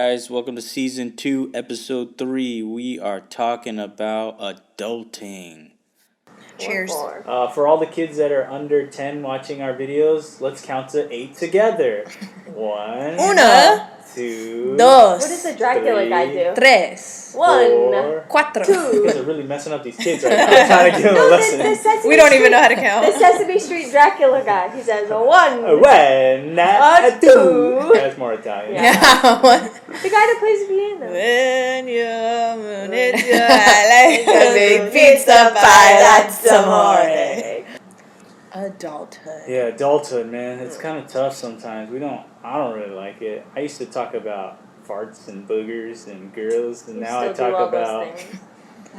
guys? Welcome to Season 2, Episode 3. We are talking about adulting. Cheers. For all the kids that are under 10 watching our videos, let's count to 8 together. 1, Una, 2, dos, What does the Dracula guy do? tres, 4, cuatro. You guys are really messing up these kids right now. I'm trying to give them a lesson. We don't even know how to count. The Sesame Street Dracula guy. He says 1, 2. That's more Italian. Yeah. The guy that plays piano. When you're moon, I like a big pizza pie. That's amore. Adulthood. Yeah, adulthood, man. It's kind of tough sometimes. I don't really like it. I used to talk about farts and boogers and girls, and You now I still do talk all about. those things.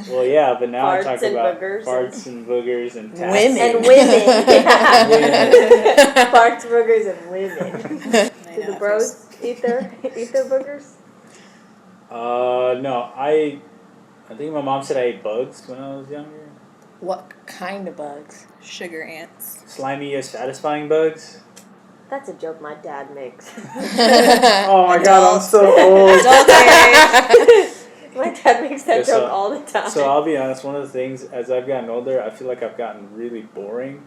Well, yeah, but now I Farts talk and about boogers farts and boogers and tax. Women. And women. Yeah. Women. Farts, boogers, and women. Do the bros eat their boogers? No. I think my mom said I ate bugs when I was younger. What kind of bugs? Sugar ants. Slimy yet satisfying bugs. That's a joke my dad makes. Oh my god, I'm so old. My dad makes that Yeah, so- joke all the time. So I'll be honest, one of the things, as I've gotten older, I feel like I've gotten really boring.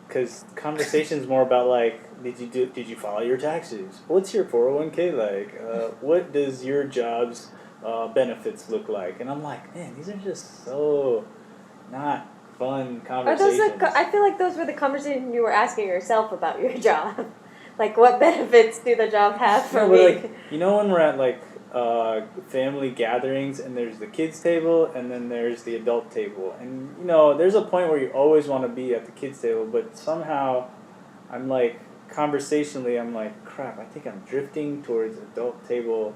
Because conversation's more about like, did you file your taxes? What's your 401k like? What does your job's benefits look like? And I'm like, man, these are just so not fun Are conversations. those I feel like those were the conversations you were asking yourself about your job. Like, what benefits do the job have for No, me? but like, you know when we're at like family gatherings and there's the kids table and then there's the adult table, and you know there's a point where you always want to be at the kids table, but somehow I'm like conversationally I'm like, crap, I think I'm drifting towards adult table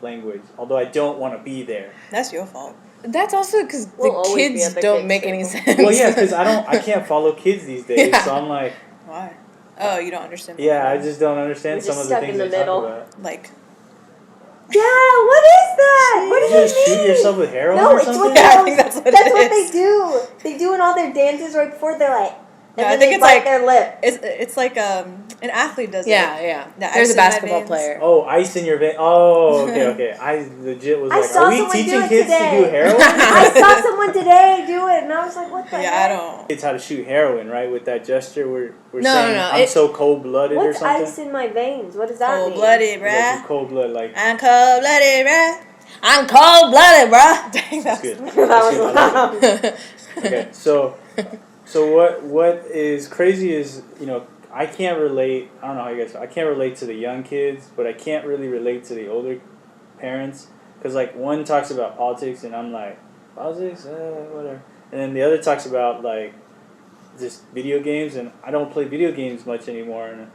language, although I don't want to be there. That's your fault. That's also because We'll the always be kids at the don't kids' make table. any sense. Well, yeah, because I can't follow kids these days, Yeah. so I'm like, Why? Oh, you don't understand. yeah, I just don't understand We're some just of the stuck things in they the talk middle. about. Like, Yeah, what is that? What You does just it mean? shoot yourself with heroin No, or it's something? what Yeah, I they think that's what that's it what is. they do. They do in all their dances right before they're like, and No, I then think they it's bite like- their lip. it's like an athlete does Yeah, it. yeah. The There's ice a in my basketball veins. player. Oh, ice in your vein. Oh, okay. I legit was I like, saw are we someone do teaching it kids to today. do heroin? I saw someone today do it, and I was like, what the Yeah, heck? I don't. Kids how to shoot heroin, right? With that gesture, we're No, saying no, I'm so cold-blooded or What's something. ice in my veins? What does that mean? Cold-blooded, Like bruh. you're cold-blooded, like. I'm cold-blooded, bruh. I'm cold-blooded, bruh. Dang, That's that's good. That That's was good. I like it. loud. Okay, so what is crazy is, you know, I can't relate. I don't know how you guys feel. I can't relate to the young kids, but I can't really relate to the older parents because like one talks about politics and I'm like, politics, whatever, and then the other talks about like just video games, and I don't play video games much anymore,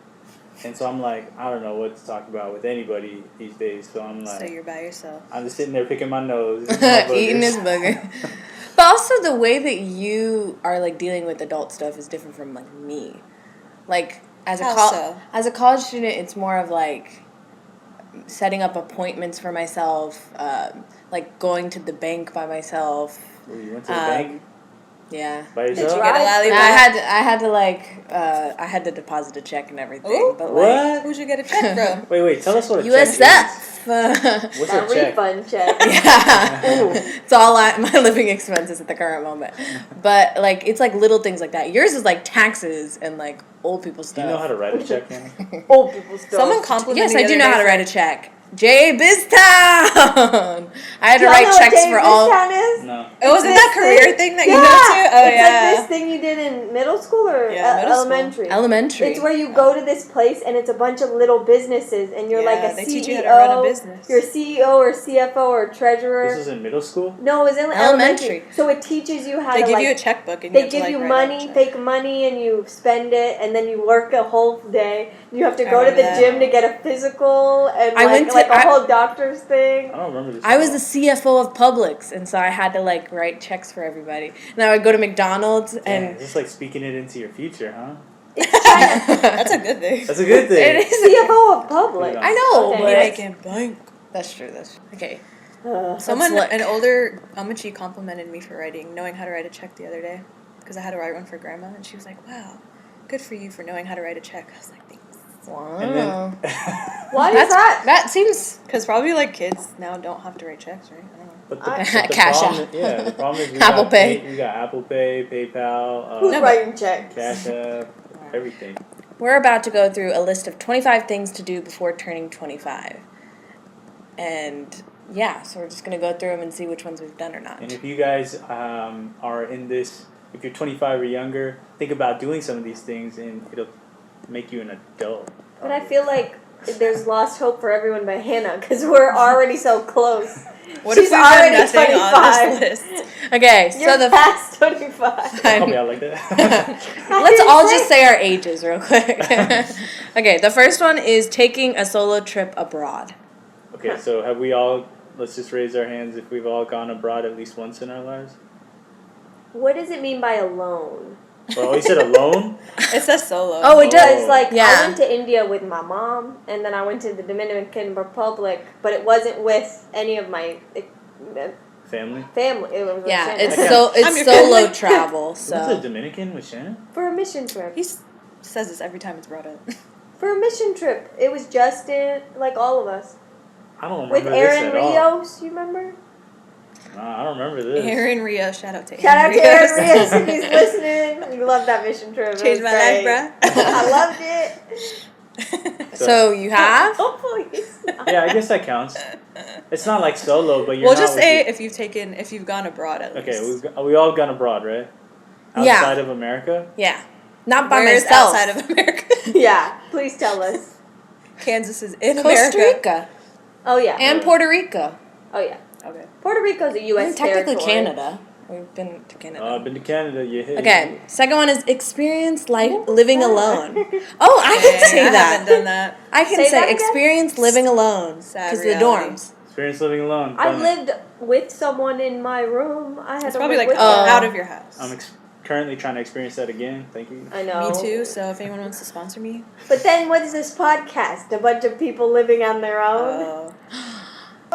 and so I'm like, I don't know what to talk about with anybody these days. So I'm So like, you're by yourself. I'm just sitting there picking my nose, eating my Eating boogers. his booger. But also the way that you are like dealing with adult stuff is different from like me. Like as a How so? as a college student, it's more of like setting up appointments for myself, like going to the bank by myself. Ooh, you went to the bank Yeah. by Did yourself? you get a Right. lollipop? I had to deposit a check and everything. Ooh, but like What? Who'd you get a check from? Wait, tell us what a check is. USF. What's That a check? refund check. Yeah. It's all my living expenses at the current moment. But like it's like little things like that. Yours is like taxes and like old people Do stuff. you know how to write a check, Annie? Old people stuff. Someone complimented Yes, me I the do other know day how to for- write a check. J Biztown. I had to Y'all write know what checks Jay for all. Biztown is? No. Oh, wasn't This that career thing that you go to? Oh, it's yeah. like this thing you did in middle school or Yeah, middle school. elementary. Elementary. It's where you go to this place and it's a bunch of little businesses and you're like Yeah, a they CEO. teach you how to run a business. You're a CEO or CFO or treasurer. This is in middle school? No, it was in Elementary. So it teaches you how They to give like. you a checkbook and you They have to, give like, you write out a money, check. fake money, and you spend it, and then you work a whole day. You have to I go to the remember that. gym to get a physical and I went to- like a I- whole doctor's thing. I don't remember this. I was at all. the CFO of Publix, and so I had to like write checks for everybody. And I would go to McDonald's, Dang, and just like speaking it into your future, huh? That's a good thing. That's a good thing. it is. CFO of Publix. I know, Okay. but Making bank. that's true. That's true. Okay. Someone, look. an older Amachi complimented me for knowing how to write a check the other day. Because I had to write one for Grandma, and she was like, wow, good for you for knowing how to write a check. I was like, thanks. Wow. And then Why is that? That seems Because probably like kids now don't have to write checks, right? I don't know. but the Cash problem App. the problem is we Apple got Pay. we got Apple Pay, PayPal, Who's No, but- writing checks? Cash App, everything. We're about to go through a list of 25 things to do before turning 25. And yeah, so we're just going to go through them and see which ones we've done or not. And if you guys are in this, if you're 25 or younger, think about doing some of these things, and it'll make you an adult. But I feel like there's lost hope for everyone but Hannah because we're already so close. What She's if we've done already nothing 25. on this list? Okay, You're so the past 25. Help me out like that. let's all just say our ages real quick. Okay, the first one is taking a solo trip abroad. Okay, so have we all? Let's just raise our hands if we've all gone abroad at least once in our lives. What does it mean by alone? Well, you said alone. It says solo. Oh, it does. Because, like, Yeah. I went to India with my mom, and then I went to the Dominican Republic, but it wasn't with any of my Family. family. It was with Yeah, Shannon. it's I'm your solo family. travel. What's So the Dominican with Shannon? For a mission trip. He says this every time it's brought up. For a mission trip. It was Justin, like all of us. I don't With remember this Aaron at all. Rios, you remember? Nah, I don't remember this. Aaron Rio, shout out to Shout out Aaron to Aaron Rios. Rios if he's listening. We love that mission trip. It Changed was my life, great. bruh. I loved it. so you have? Hopefully it's not. Yeah, I guess that counts. It's not like solo, but you're We'll not just with say your- if you've gone abroad at least. Okay, we all gone abroad, right? Yeah. Outside of America? Yeah, not by Where is myself. outside of America? Yeah, please tell us. Kansas is in Costa America. Rica Oh, yeah. and Puerto Rico. Oh, yeah. Okay. Puerto Rico's a U.S. And technically territory. Canada. We've been to Canada. I've been to Canada. Yeah. Okay, second one is experience life living alone. Oh, I can Dang, say I that. haven't done that. I can Say that say again? experience living alone. Sad Because the reality. dorms. Experience living alone. I Done it. lived with someone in my room. I had It's to probably live like with Oh. them. out of your house. I'm currently trying to experience that again. Thank you. I know. Me too. So if anyone wants to sponsor me, But then what is this podcast? A bunch of people living on their own?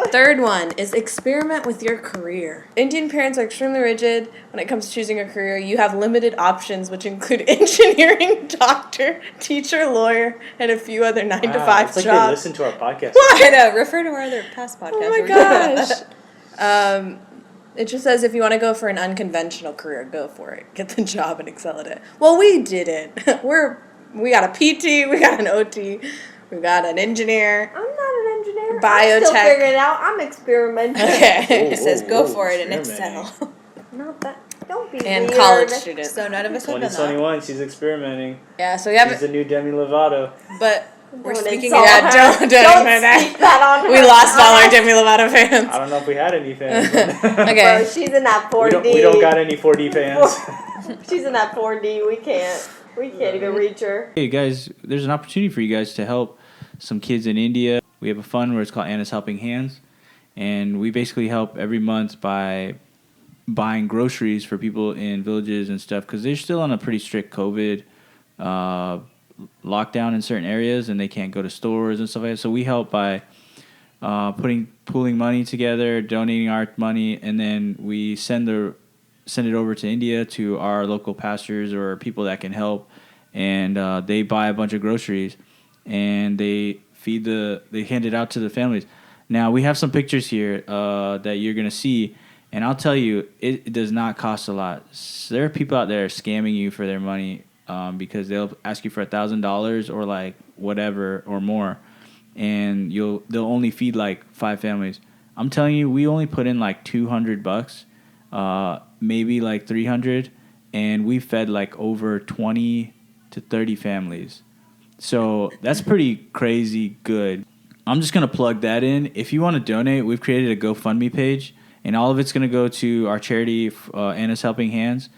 Third one is experiment with your career. Indian parents are extremely rigid when it comes to choosing a career. You have limited options, which include engineering, doctor, teacher, lawyer, and a few other 9 to 5 it's like jobs. they listen to our podcast. I know. Refer to our other past podcasts. Oh my where we talk about gosh. It just says if you want to go for an unconventional career, go for it. Get the job and excel at it. Well, we didn't. We got a PT, we got an OT, we got an engineer. I'm not an engineer. I'm Biotech. still figuring it out. I'm experimenting. Okay. It says go Whoa, for it and experimenting. excel. Not that. Don't be And weird. college student. So none of us have done that. 2021, she's experimenting. Yeah, so we have She's the new Demi Lovato. But we're Don't speaking insult Yeah, her. don't Don't that. speak that on her. We lost all our Demi Lovato fans. I don't know if we had any fans. Okay. Bro, she's in that 4D. we don't got any 4D fans. She's in that 4D. We can't even reach her. Hey guys, there's an opportunity for you guys to help some kids in India. We have a fund where it's called Anna's Helping Hands, and we basically help every month by buying groceries for people in villages and stuff because they're still on a pretty strict COVID lockdown in certain areas and they can't go to stores and stuff like that. So we help by pooling money together, donating our money, and then we send it over to India to our local pastors or people that can help, and they buy a bunch of groceries and they hand it out to the families. Now we have some pictures here that you're gonna see, and I'll tell you, it does not cost a lot. There are people out there scamming you for their money because they'll ask you for $1,000 or like whatever or more, and they'll only feed like 5 families. I'm telling you, we only put in like $200. Maybe like 300, and we fed like over 20 to 30 families. So that's pretty crazy good. I'm just going to plug that in. If you want to donate, we've created a GoFundMe page, and all of it's going to go to our charity, Anna's Helping Hands,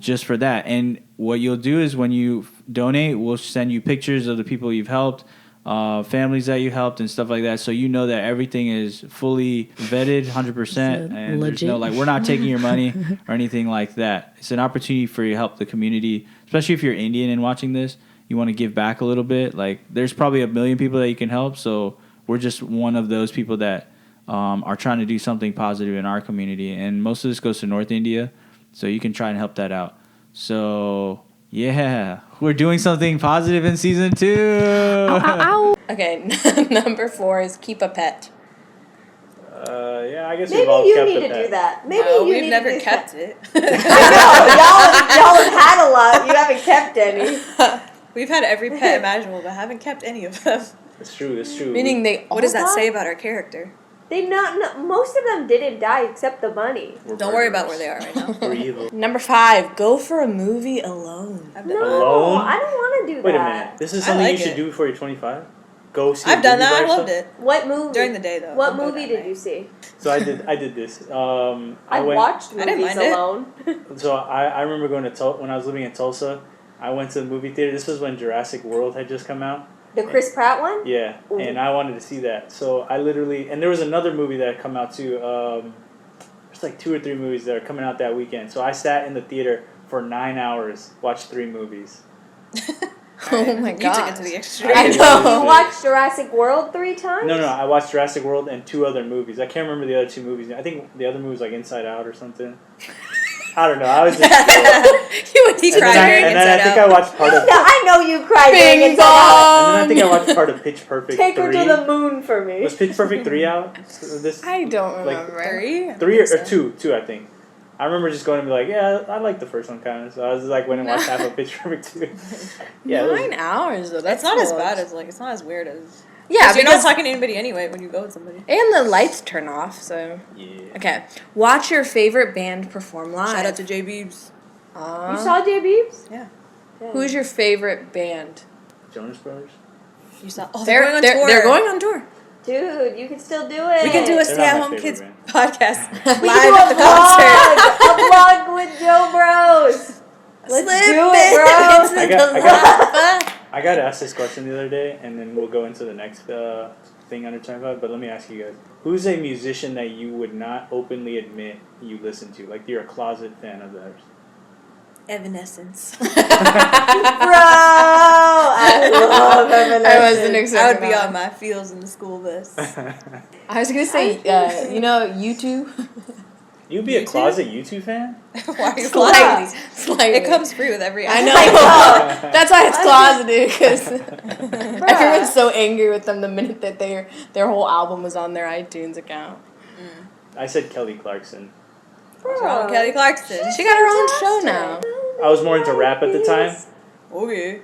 just for that. And what you'll do is when you donate, we'll send you pictures of the people you've helped, families that you helped and stuff like that, so you know that everything is fully vetted 100% and there's no like we're not taking your money or anything like that. It's an opportunity for you to help the community, especially if you're Indian and watching this. You want to give back a little bit. Like there's probably 1 million people that you can help, so we're just one of those people that are trying to do something positive in our community, and most of this goes to North India, so you can try and help that out. So Yeah, we're doing something positive in season 2. Okay, number 4 is keep a pet. Yeah, I guess Maybe we've all you kept need a to pet. do that. Maybe No, you we've need never to do kept that. it. I know, y'all have had a lot. You haven't kept any. We've had every pet imaginable, but haven't kept any of them. That's true. That's true. Meaning they all What does that died? say about our character? Most of them didn't die except the bunny. We're Don't worry about murderers. where they are right now. We're evil. Number 5, go for a movie alone. I've No, done Alone? I don't want to do Wait a that. minute. This is I something like you should it. do before you're 25. Go see. I've a done movie by that. I loved yourself? it. What movie? During the day, though. What Don't go movie that did night. you see? So I did this. I went. watched I didn't movies mind it. alone. So I remember going to when I was living in Tulsa. I went to the movie theater. This was when Jurassic World had just come out. The Chris Pratt one? Yeah, Ooh. and I wanted to see that. So I literally, and there was another movie that had come out too. There's like 2 or 3 movies that are coming out that weekend. So I sat in the theater for 9 hours, watched 3 movies. Oh my You took god. it to the extreme. I You know. watched Jurassic World 3 times? No, I watched Jurassic World and 2 other movies. I can't remember the other 2 movies. I think the other movie was like Inside Out or something. I don't know. I was just. You would He and cried then I, during and then I Inside think Out. I watched part of. No, I know you cried. Bing during Inside Out. And then I think I watched part of Pitch Perfect Take 3. her to the moon for me. Was Pitch Perfect 3 out? This I don't Like, remember. 3? 3 or 2 I think. I remember just going and be like, yeah, I like the first one kind of. So I was just like, went and watched half of Pitch Perfect 2. Yeah, it was- 9 hours though. That's It's not as cool. bad as it's not as weird as. Yeah, you're not because talking to anybody anyway when you go with somebody. and the lights turn off. So Yeah. okay, watch your favorite band perform live. Shout out to J Beebs. You saw J. Beebs? Yeah. Who's your favorite band? Jonas Brothers. You saw. Oh, They're they're going on tour. They're going on tour. Dude, you can still do it. We can do a They're not Stay my at Home favorite Kids band. podcast We live can do at the concert. a vlog with Joe Bros. Let's Slip do it, bro. I got asked this question the other day, and then we'll go into the next thing under 25. But let me ask you guys: who's a musician that you would not openly admit you listen to? Like you're a closet fan of theirs. Evanescence. Bro, I love Evanescence. I wasn't I expecting would be that. on my feels in the school bus. I was gonna say, you know, U2. You'd be a closet U2 fan? Why are you Slightly, lying? slightly. It comes free with every. I know. know. That's why it's closeted because everyone's so angry with them the minute that their whole album was on their iTunes account. I said Kelly Clarkson. What's wrong with Kelly Clarkson? She got her own show now. I was more into rap at the time. Okay.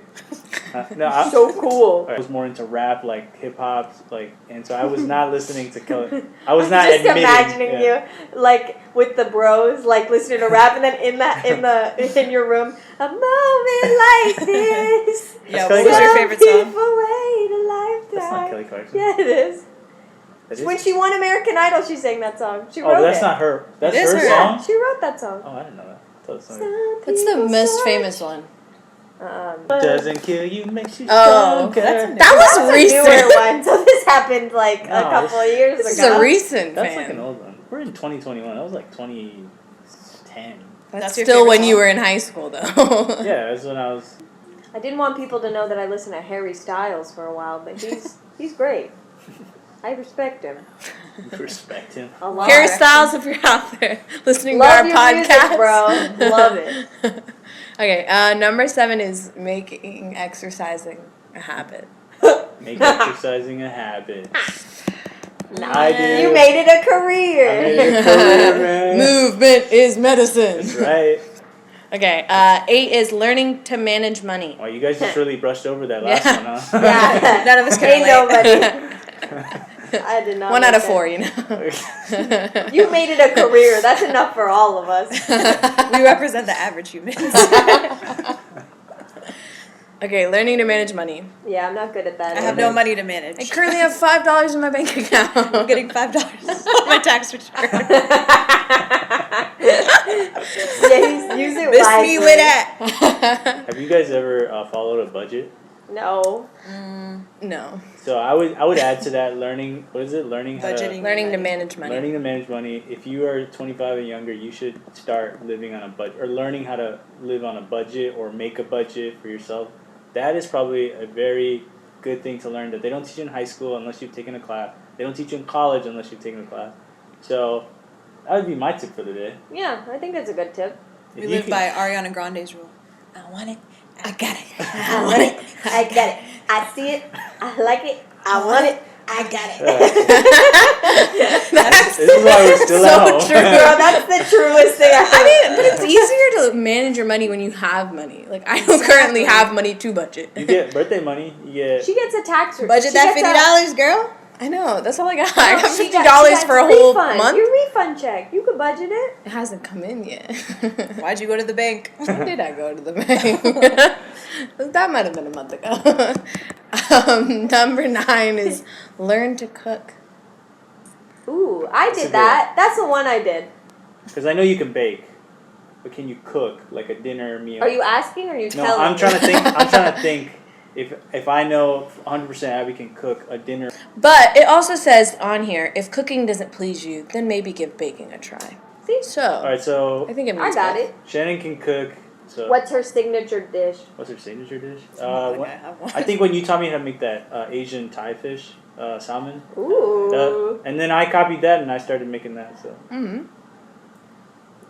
No, So cool. I was more into rap, like hip hop, like, and so I was not listening to Kelly. I was not just admitting. imagining you like with the bros, like listening to rap, and then in your room, a moment like this. Yeah, Kelly what was your Clarkson. favorite People song? wait a lifetime. That's not Kelly Clarkson. Yeah, it is. That is? When she won American Idol, she sang that song. She Oh, wrote that's it. not her. That's It is her her. Yeah, song. she wrote that song. Oh, I didn't know that. I thought it was something. Some What's the people most say- famous one? Doesn't kill you, makes you Oh, stronger. that's a- that was That's a recent. newer one. So this happened like No, a couple of years This is ago. a recent That's fan. like an old one. We're in 2021. That was like 2010. That's your still favorite when you song? were in high school, though. Yeah, that's when I was. I didn't want people to know that I listened to Harry Styles for a while, but he's great. I respect him Respect him. a lot. Harry Styles, if you're out there listening Love to our your podcast, music, bro. Love it. Okay, number 7 is making exercising a habit. Make exercising a habit. Nah, I do. you made it a career. I made it a career, man. Movement is medicine. That's right. Okay, 8 is learning to manage money. Wow, you guys just really brushed over that last Yeah. one, huh? Yeah. None of us can Ain't relate. nobody. I did not. 1 make out of that. 4, you know. You made it a career. That's enough for all of us. We represent the average humans. Okay, learning to manage money. Yeah, I'm not good at that. I have no money to manage. I currently have $5 in my bank account. I'm getting $5 on my tax return. Yeah, use it Miss wisely. me with that. Have you guys ever followed a budget? No. No. So I would add to that learning. What is it? Learning how Budgeting. to Learning to manage money. learning to manage money. If you are 25 and younger, you should start living on a budget or learning how to live on a budget or make a budget for yourself. That is probably a very good thing to learn that they don't teach you in high school unless you've taken a class. They don't teach you in college unless you've taken a class. So that would be my tip for the day. Yeah, I think that's a good tip. If We you live can- by Ariana Grande's rule. I want it I got it. I want it. I got it. I see it. I like it. I want it. I got it. That's This is why we're still so at home. true. Girl, that's the truest thing I mean, but it's easier to manage your money when you have money. Like, I don't currently have money to budget. You get birthday money. You get. She gets a tax Budget she that gets $50, girl. I know. That's all I got. I got she $50 for a whole refund. month. Your refund check. You could budget it. It hasn't come in yet. Why'd you go to the bank? When did I go to the bank? That might have been a month ago. Number 9 is learn to cook. Ooh, I That's a did good that. That's the one I did. Because I know you can bake, but can you cook like a dinner meal? Are you asking or are you No, telling? I'm trying to think. I'm trying to think if I know 100% Abby can cook a dinner. But it also says on here, if cooking doesn't please you, then maybe give baking a try. See? So, All right, so I think it I means got both. it. Shannon can cook. So What's her signature dish? what's her signature dish? Oh, What- I have one. I think when you taught me how to make that Asian Thai fish salmon, Ooh. and then I copied that and I started making that. So Mm-hmm.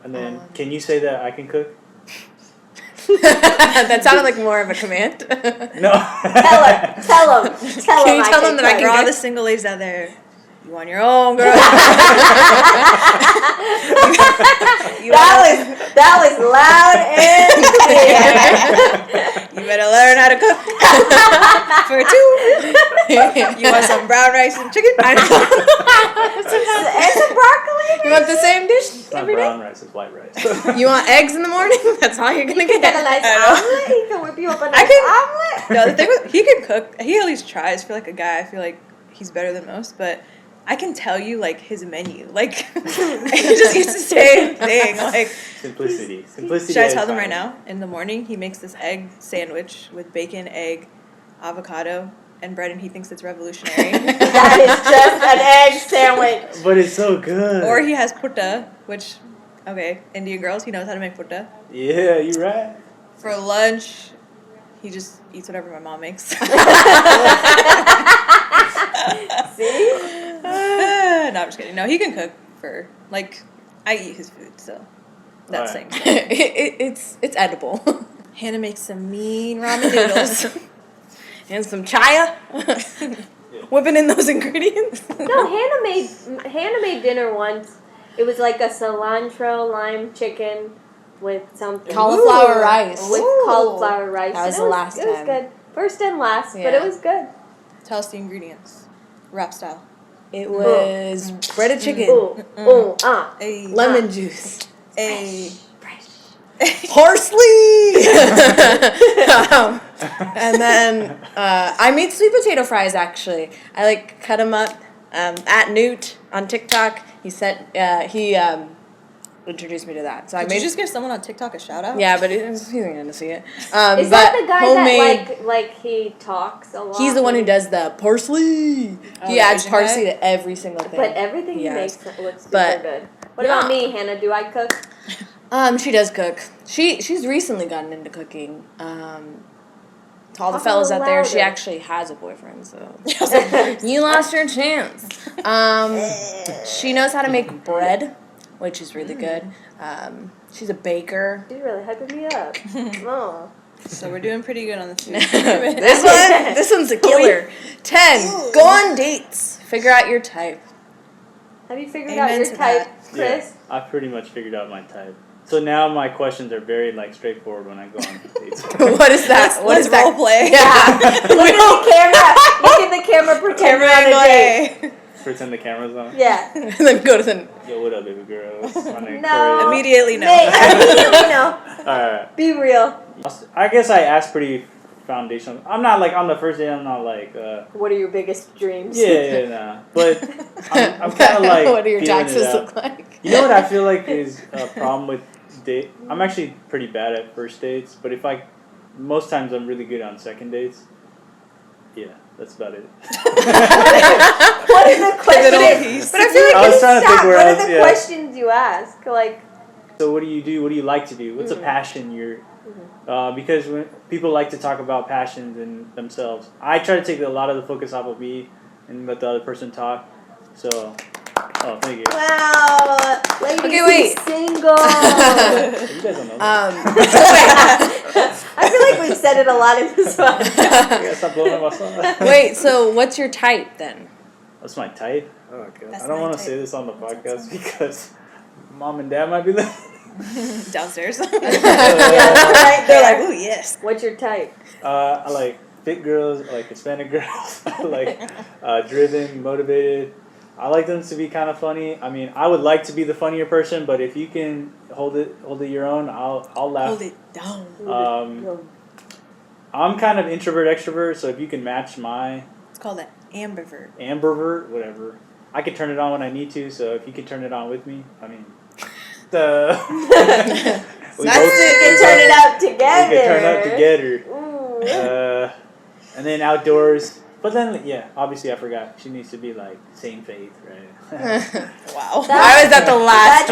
and then can you say that I can cook? That sounded like more of a command. No. Tell him. Tell him. Tell Can him. you tell them that I For can all cook? the single ladies out there, you on your own, girl. That was loud and clear. You better learn how to cook for 2. You want some brown rice and chicken? I know. And some broccoli. You want the same dish It's not every day? brown rice, it's white rice. You want eggs in the morning? That's all you're gonna You got a get. nice I know. omelet. He can whip you up a nice can- omelet. No, the thing with he can cook. He at least tries. For like a guy, I feel like he's better than most. But I can tell you like his menu. Like he just eats the same thing. Like Simplicity. should I tell them right now? In the morning, he makes this egg sandwich with bacon, egg, avocado, and bread, and he thinks it's revolutionary. That is just an egg sandwich. But it's so good. Or he has putta, which okay, Indian girls, he knows how to make putta. Yeah, you right. For lunch, he just eats whatever my mom makes. See? No, I'm just kidding. No, he can cook for like I eat his food, so that's Alright. saying. It's edible. Hannah makes some mean ramen noodles. And some chaya. Whipping in those ingredients. No, Hannah made dinner once. It was like a cilantro lime chicken with something. Cauliflower rice. With Ooh. cauliflower rice. That was And the last It was time. good. First and last, but Yeah. it was good. Tell us the ingredients. Wrap style. It was breaded chicken, A lemon juice, a parsley, and then I made sweet potato fries. Actually, I like cut them up. At Newt on TikTok, he introduced me to that. So I Did made you just give someone on TikTok a shout out? yeah, but he ain't gonna see it. Is but that the guy homemade, that like he talks a lot? He's the one who does the parsley. Oh, He the adds Asian parsley guy? to every single thing. But everything he Yes. makes looks super But- good. What about Yeah. me, Hannah? Do I cook? She does cook. She's recently gotten into cooking. To all the Talk a fellas little out there, she louder. actually has a boyfriend, so you lost your chance. She knows how to make bread, which is really good. She's a baker. She's really hyping me up. Oh. So we're doing pretty good on the food. This one's a killer. 10. Go on dates. Figure out your type. Have you figured Amen out your to type, that. Chris? Yeah, I've pretty much figured out my type. So now my questions are very like straightforward when I go on dates. What is that? What Let's is that? role play. Yeah. Look at the camera. Look at the camera. Pretend Camera we're on a angle date. A. Pretend the camera's on. Yeah. And then go to the. Yo, what up, baby girl? No. Immediately no. Nate, you know, Alright. be real. I guess I asked pretty foundational. I'm not like on the first date. I'm not like. What are your biggest dreams? Yeah, nah. But I'm kind of like. What do your feeling it taxes out. look like? You know what I feel like is a problem with date? I'm actually pretty bad at first dates, but most times I'm really good on second dates. Yeah, that's about it. What is the question? piece. But I feel like I was it's trying to think stop. where What else, are the yeah. questions you ask? Like, So what do you do? What do you like to do? What's a passion you're? Because when people like to talk about passions and themselves, I try to take a lot of the focus off of me and let the other person talk. So, oh, thank you. wow, ladies, Okay, wait. he's single. You guys don't know. that. So wait. I feel like we've said it a lot in this one. I gotta stop blowing my phone. Wait, so what's your type then? What's my type? Oh god, That's I don't my want to type. say this on the podcast because mom and dad might be listening. Downstairs. Yeah, right They're there. like, ooh, yes. What's your type? I like fit girls, I like Hispanic girls. I like driven, motivated. I like them to be kind of funny. I mean, I would like to be the funnier person, but if you can hold it your own, I'll laugh. Hold it down. I'm kind of introvert extrovert, so if you can match my It's called an ambivert. ambivert, whatever, I can turn it on when I need to. So if you can turn it on with me, I mean, we can turn it up together. We can turn it up together. Ooh. And then outdoors. But then, yeah, obviously I forgot. She needs to be like same faith, right? Wow. Why was that the last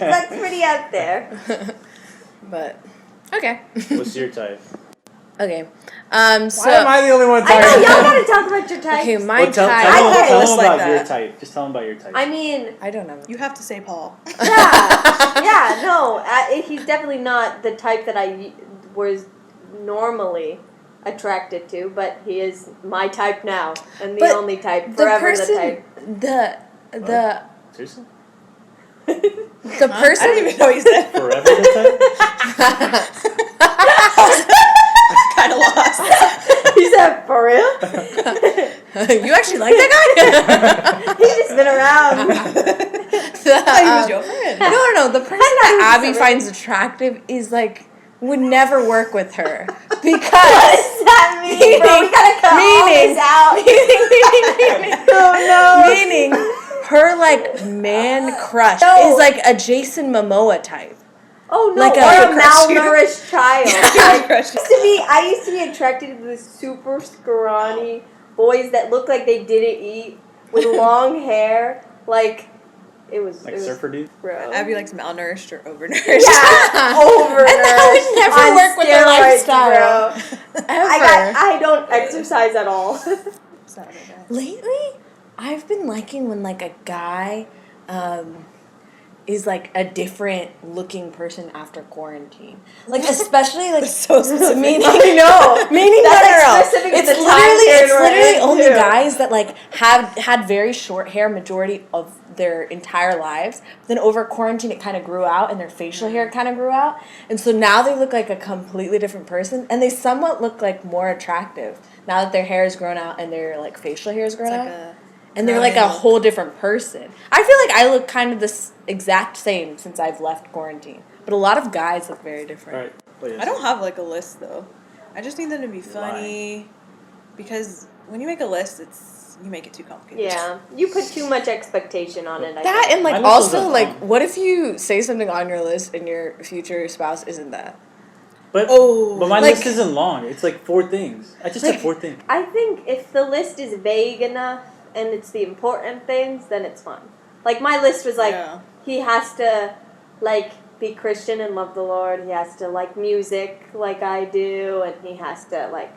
That's pretty up there. But okay. What's your type? Okay. So Why am I the only one I talking? know, y'all gotta talk about your type. okay, my Well, tell type. I them list like about your that. type. Just tell them about your type. I mean, I don't know. You have to say Paul. yeah, no, he's definitely not the type that I was normally attracted to, but he is my type now, and the But only type, The forever person, the the Seriously? type. the I person. don't even know what you said. Forever the Kind of lost. He said, for real? You actually like that He's just been around. guy? I thought he was your friend. No. The person that Abby Sorry. finds attractive is like would never work with her What because does that mean, bro? We gotta cut all Meaning- this out. Oh, no. meaning her like man crush No. is like a Jason Momoa type. Oh, no, Like or a a crush you. malnourished child. Like, Crush you. I used to be attracted to the super scrawny boys that looked like they didn't eat with long hair. Like, it was... Like it was, surfer dude? bro. Abby likes malnourished or overnourished. Yeah, over And that would never on work with her steroids, lifestyle. bro. Ever. I don't exercise at all. Sorry, guys. Lately, I've been liking when like a guy is like a different looking person after quarantine. Like especially like So specific. meaning I know. meaning That's, like, no. specific to It's the time literally period we're it's literally in, only too. guys that like have had very short hair majority of their entire lives. Then over quarantine it kind of grew out and their facial hair kind of grew out. And so now they look like a completely different person and they somewhat look like more attractive now that their hair has grown out and their like facial hair has grown It's like out. a And they're like a growing whole different person. I feel like I look kind of this exact same since I've left quarantine. But a lot of guys look very different. Alright. Well, yes. I don't have like a list though. I just need them to be funny because when you make a list, you make it too complicated. Yeah, you put too much expectation on it. I That think. and like My list also was like long. what if you say something on your list and your future spouse isn't that? But, Oh, but my like- list isn't long. It's like 4 things. I just Like- said 4 things. I think if the list is vague enough and it's the important things, then it's fun. Like my list was like, Yeah. he has to like be Christian and love the Lord. He has to like music like I do, and he has to like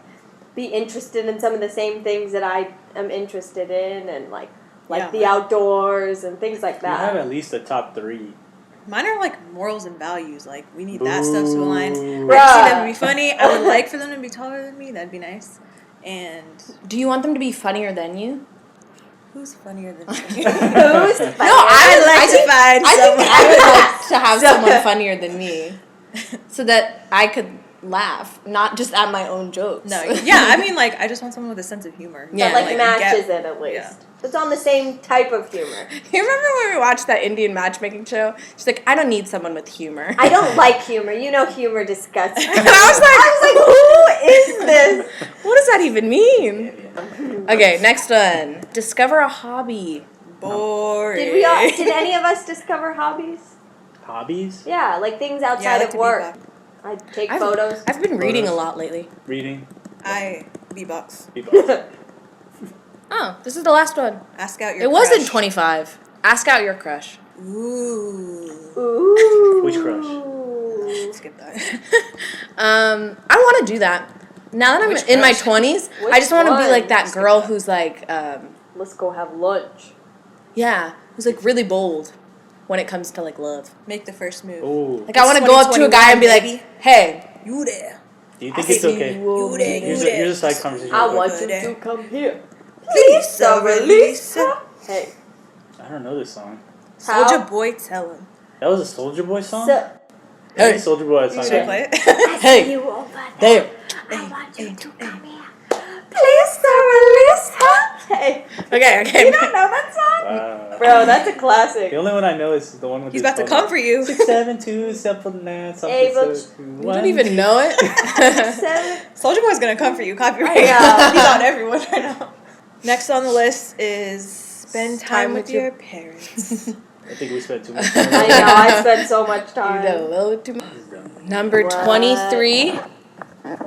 be interested in some of the same things that I am interested in, and like Yeah. the outdoors and things like You have that. at least a top 3. Mine are like morals and values. Like we need that stuff to align. Boo. I just need them to be funny. I would like for them to be taller than me. That'd be nice. And Do you want them to be funnier than you? who's funnier than me? Who's No, I think I would like to have someone funnier than me. So that I could laugh, not just at my own jokes. No, yeah, I mean, like, I just want someone with a sense of humor. Yeah, That like matches get- it at least. yeah. It's on the same type of humor. You remember when we watched that Indian matchmaking show? She's like, I don't need someone with humor. I don't like humor. You know humor disgusts me. And I was like, who is this? what does that even mean? Okay, next one. Discover a hobby. Boring. Did any of us discover hobbies? Hobbies? Yeah, like things Yeah, I outside like of to work. beatbox. I take photos. I've been reading a Photos. lot lately. Reading? I beatbox. Beatbox. Oh, this is the last one. Ask out your It wasn't crush. 25. Ask out your crush. Ooh. Ooh. Which crush? Skip that. I want to do that. Now that I'm Which in my crush? 20s, Which I just want to be one? like that girl who's like, Let's go have lunch. yeah, who's like really bold when it comes to like love. Make the first move. Ooh. Like I want to go up to a guy and be like, 2021, baby. hey, You there. Do you think it's okay? You there. Here's a side conversation. I real want quick. you to come here. Lisa, Lisa. Hey. I don't know this song. Soldier Boy, tell him. That was a Soldier Boy song? So, Hey, Soldier Boy, that You song. should play it. Hey, you over there. I want you to come here. Please, Lisa. Hey. Okay. You don't know that song? Bro, that's a classic. The only one I know is the one with He's about to come for you. 672 something that something. Hey, but You don't even know it. Seven. Soldier Boy's gonna come for you. Copyright. Yeah. He's on everyone right now. Next on the list is spend time with your parents. I think we spent too much time. I know, I spent so much You time. know, a little too much. Number What? 23.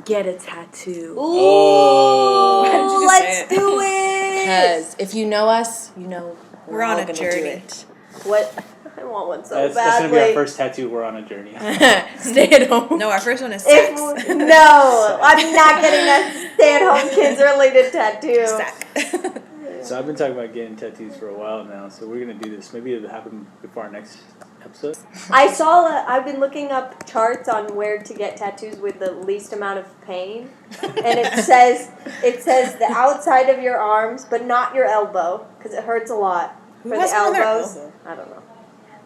Get a tattoo. Ooh, Oh. Why did you just say let's it? do it. Because if you know us, you know We're on all a gonna journey. do it. What? I want one so That's badly. gonna be our first tattoo. We're on a journey. Stay at home. No, our first one is If, sex. no, I'm not getting a stay-at-home kids-related tattoo. Sack. So I've been talking about getting tattoos for a while now. So we're gonna do this. Maybe it'll happen before our next episode. I've been looking up charts on where to get tattoos with the least amount of pain, and it says the outside of your arms, but not your elbow, because it hurts a lot Who for has the one on their elbows. elbow? I don't know.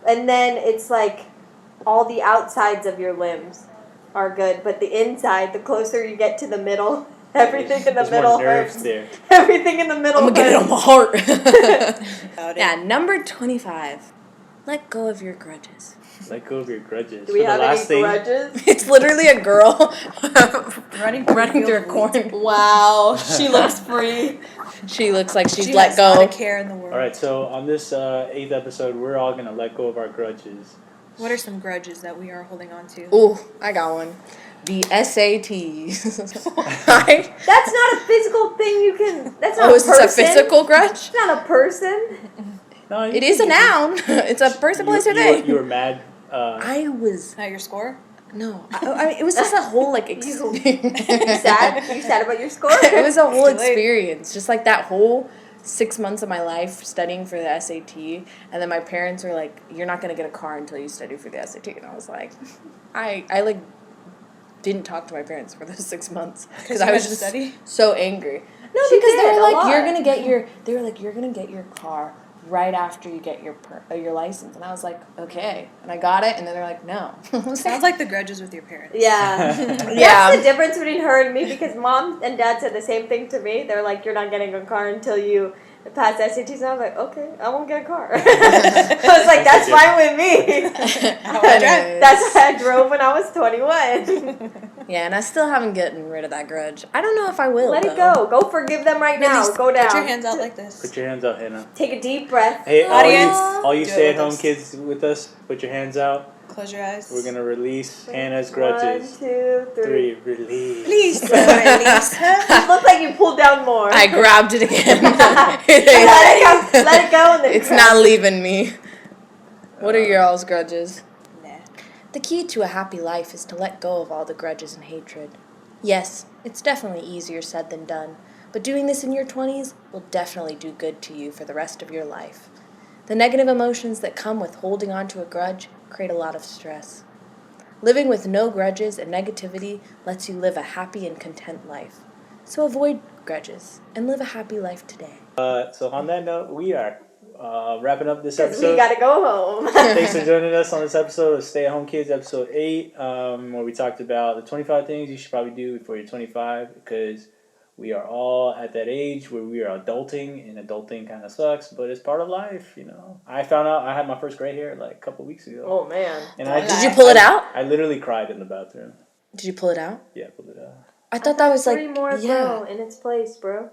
And then it's like all the outsides of your limbs are good, but the inside, the closer you get to the middle, everything in the There's middle more nerves hurts. there. Everything in the middle I'm gonna get it on hurts. my heart. About it. Yeah, number 25. Let go of your grudges. Let go of your grudges. Do we For the have last any thing, grudges? It's literally a girl Running through a corn. Wow, she looks free. She looks like she's She let has not go. a care in the world. All right. So on this 8th episode, we're all gonna let go of our grudges. What are some grudges that we are holding on to? Ooh, I got one. The SATs. Right? That's not a physical thing you can. That's not Oh, a is person. this a physical grudge? It's not a person. No, It is a noun. It's a person, place, or thing. You were mad. I was Not your score? no. It was just a whole like You experience. sad? You sad about your score? It was a whole Too late. experience. Just like that whole 6 months of my life studying for the SAT, and then my parents were like, "You're not gonna get a car until you study for the SAT," and I was like, I like didn't talk to my parents for those 6 months because you I was had to just study? so angry. No, She because they did, were a like, lot. "You're gonna get your," they were like, "You're gonna get your car right after you get your license," and I was like, "Okay," and I got it, and then they're like, "No." Sounds like the grudges with your parents. Yeah. Yeah. That's the difference between her and me because mom and dad said the same thing to me. They're like, "You're not getting a car until you pass SATs," and I was like, "Okay, I won't get a car." I was like, "That's fine with me." That's why I drove when I was 21. Yeah, and I still haven't gotten rid of that grudge. I don't know if I will. Let it though. go. Go forgive them right now. Release- Go down. Put your hands out like this. Put your hands out, Hannah. Take a deep breath. Hey, Audience, all you do it stay-at-home with us. kids with us, put your hands out. Close your eyes. We're gonna release Hannah's grudges. 1, 2, 3. 3, release. Please, release her. It looked like you pulled down more. I grabbed it again. Let it go. Let it go. And then It's grab not it. leaving me. What are your all's grudges? Nah. The key to a happy life is to let go of all the grudges and hatred. Yes, it's definitely easier said than done, but doing this in your 20s will definitely do good to you for the rest of your life. The negative emotions that come with holding on to a grudge create a lot of stress. Living with no grudges and negativity lets you live a happy and content life. So avoid grudges and live a happy life today. So on that note, we are wrapping up this 'Cause episode. we gotta go home. Thanks for joining us on this episode of Stay at Home Kids, episode 8, where we talked about the 25 things you should probably do before you're 25, because we are all at that age where we are adulting, and adulting kind of sucks, but it's part of life, you know. I found out I had my first gray hair like a couple weeks ago. Oh man. And I Did you pull it out? I literally cried in the bathroom. Did you pull it out? Yeah, pulled it out. I thought that was like 3 more, yeah. bro, in its place, bro.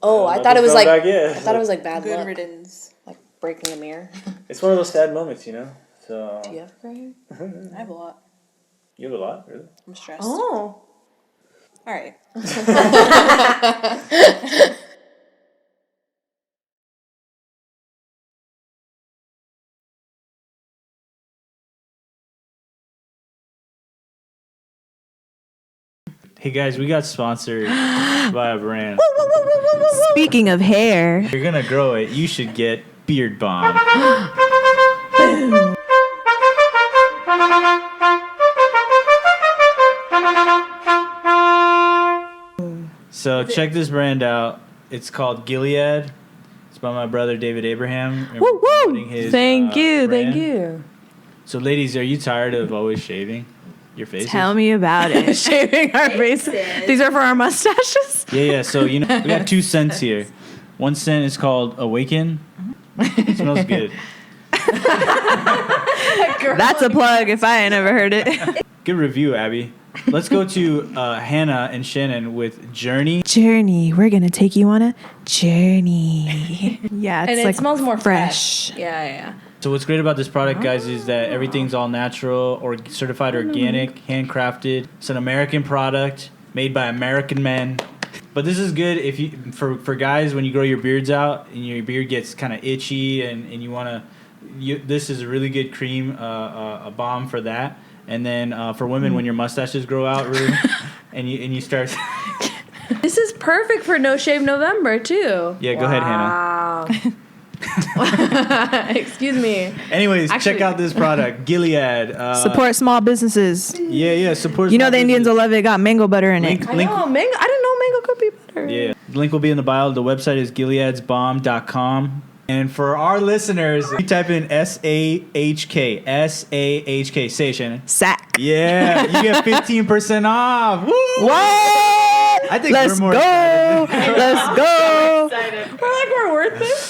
Oh, I Nothing's thought it was going like back yet. I thought it was like bad Good luck, riddance. like breaking a mirror. It's one of those sad moments, you know. So Do you have gray hair? I have a lot. You have a lot, really. I'm stressed. Oh. All right. Hey guys, we got sponsored by a brand. Speaking of hair, If you're gonna grow it, you should get Beard Balm. So check this brand out. It's called Gilead. It's by my brother David Abraham. And Woo we're promoting woo! his, Thank you, brand. thank you. So ladies, are you tired of always shaving your faces? Tell me about it. Shaving our faces. These are for our mustaches. Yeah. So we got 2 scents here. One scent is called Awaken. It smells good. That's a plug if I ain't ever heard it. Good review, Abby. Let's go to Hannah and Shannon with Journey. Journey. We're going to take you on a journey. Yeah, it's And like it smells more fresh. Yeah. So what's great about this product, guys, is that everything's all natural or certified organic, handcrafted. It's an American product made by American men. But this is good if you for guys when you grow your beards out and your beard gets kind of itchy and you want to. This is a really good cream, a balm for that. And then for women when your mustaches grow out really, and you start. This is perfect for No Shave November too. Yeah, go ahead, Hannah. Excuse me. Anyways, check Actually- out this product, Gilead. Support small businesses. Yeah, support. You know small the Indians will business. love it. Got mango butter in it. I know mango. I didn't know mango could be better. Yeah, the link will be in the bio. The website is gileadsbomb.com. And for our listeners, you type in SAHK. SAHK. Say it, Shannon. Sack. Yeah, you get 15% off. Woo! What? I think Let's we're more go. excited. Let's go.